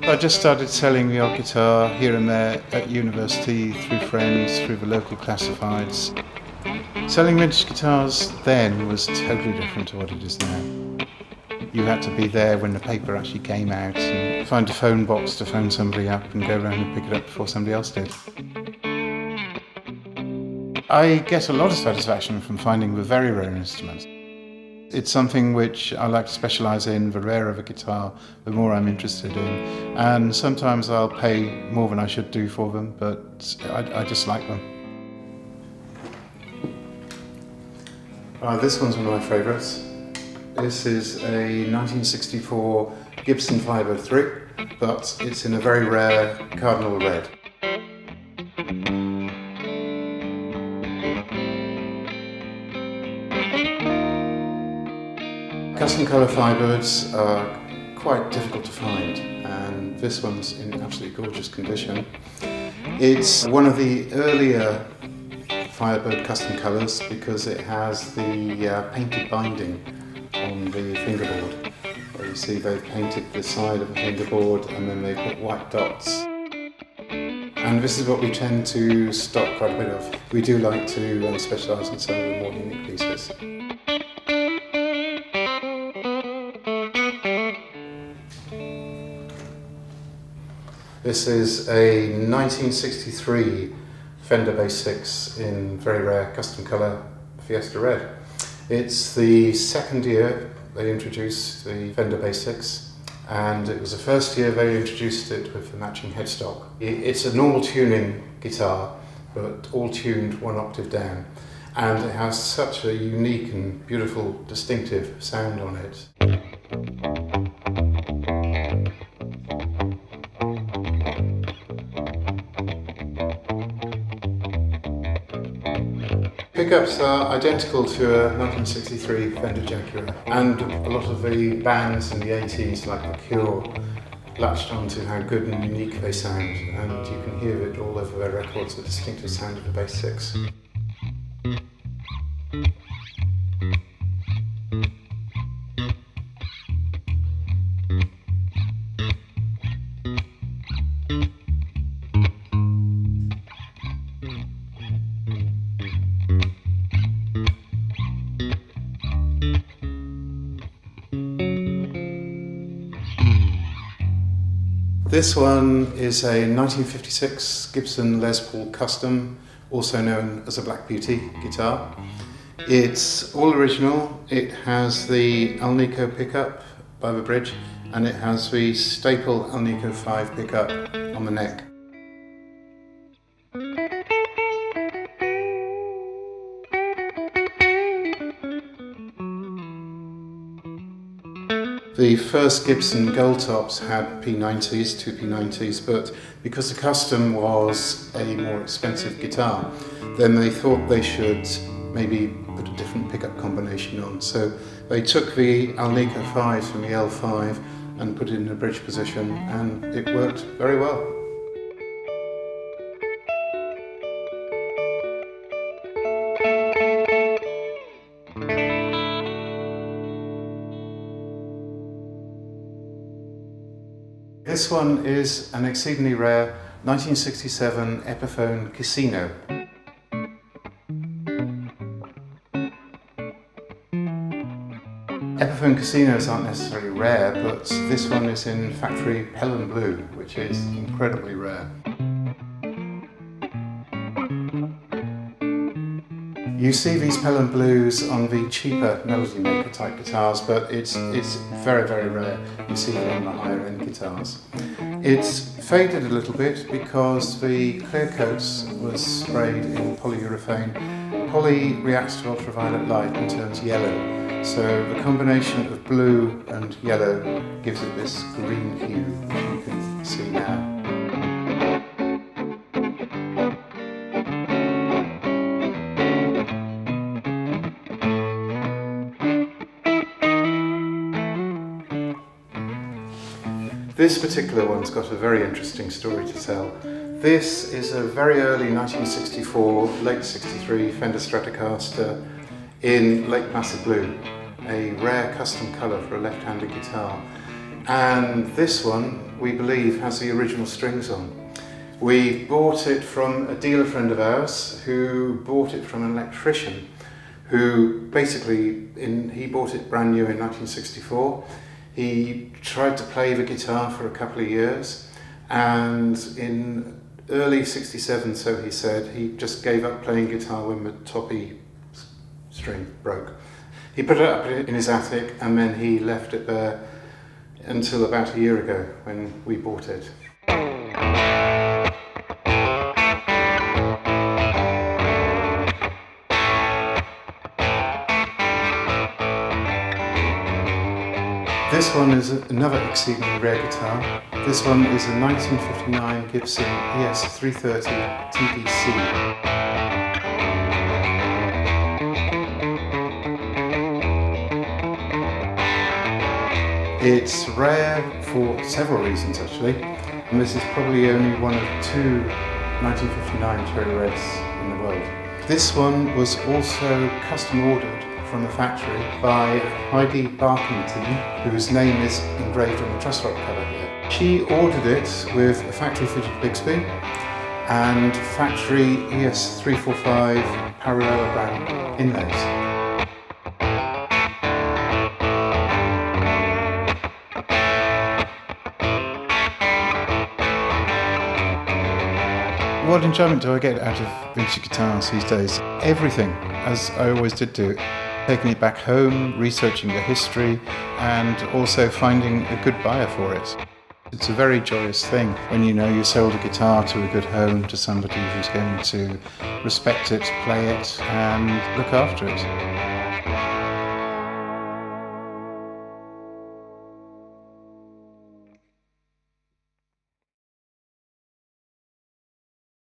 I just started selling the odd guitar here and there at university, through friends, through the local classifieds. Selling vintage guitars then was totally different to what it is now. You had to be there when the paper actually came out and find a phone box to phone somebody up and go around and pick it up before somebody else did. I get a lot of satisfaction from finding the very rare instruments. It's something which I like to specialise in. The rarer of a guitar, the more I'm interested in. And sometimes I'll pay more than I should do for them, but I just like them. This one's one of my favourites. This is a 1964 Gibson Firebird 3, but it's in a very rare cardinal red. Custom colour Firebirds are quite difficult to find, and this one's in absolutely gorgeous condition. It's one of the earlier Firebird custom colours because it has the painted binding on the fingerboard. You see they've painted the side of the fingerboard and then they put white dots. And this is what we tend to stock quite a bit of. We do like to specialise in some of the more unique pieces. This is a 1963 Fender Bass VI in very rare custom colour Fiesta Red. It's the second year they introduced the Fender Bass VI, and it was the first year they introduced it with the matching headstock. It's a normal tuning guitar, but all tuned one octave down, and it has such a unique and beautiful distinctive sound on it. Pickups are identical to a 1963 Fender Jaguar, and a lot of the bands in the 80s, like The Cure, latched onto how good and unique they sound, and you can hear it all over their records, the distinctive sound of the Bass VI. This one is a 1956 Gibson Les Paul Custom, also known as a Black Beauty guitar. It's all original. It has the Alnico pickup by the bridge, and it has the staple Alnico 5 pickup on the neck. The first Gibson Gold Tops had P90s, two P90s, but because the Custom was a more expensive guitar, then they thought they should maybe put a different pickup combination on. So they took the Alnico 5 from the L5 and put it in a bridge position, and it worked very well. This one is an exceedingly rare 1967 Epiphone Casino. Epiphone Casinos aren't necessarily rare, but this one is in factory Pelham Blue, which is incredibly rare. You see these Pelham Blues on the cheaper Melody Maker type guitars, but it's very, very rare. You see them on the higher end guitars. It's faded a little bit because the clear coats was sprayed in polyurethane. Poly reacts to ultraviolet light and turns yellow, so the combination of blue and yellow gives it this green hue, which you can see now. This particular one's got a very interesting story to tell. This is a very early 1964, late 63 Fender Stratocaster in Lake Placid Blue, a rare custom colour for a left-handed guitar. and this one, we believe, has the original strings on. We bought it from a dealer friend of ours who bought it from an electrician who basically, he bought it brand new in 1964. He tried to play the guitar for a couple of years, and in early 67, so he said, he just gave up playing guitar when the toppy string broke. He put it up in his attic, and then he left it there until about a year ago when we bought it. This one is another exceedingly rare guitar. This one is a 1959 Gibson ES-335 TDC. It's rare for several reasons actually, and this is probably only one of two 1959 cherry reds in the world. This one was also custom ordered from the factory by Heidi Barkington, whose name is engraved on the truss rod cover here. She ordered it with a factory fitted Bigsby and factory ES-345 parallelogram inlays. What enjoyment do I get out of vintage guitars these days? Everything, as I always did do. Taking it back home, researching the history, and also finding a good buyer for it. It's a very joyous thing when you know you sold a guitar to a good home, to somebody who's going to respect it, play it, and look after it.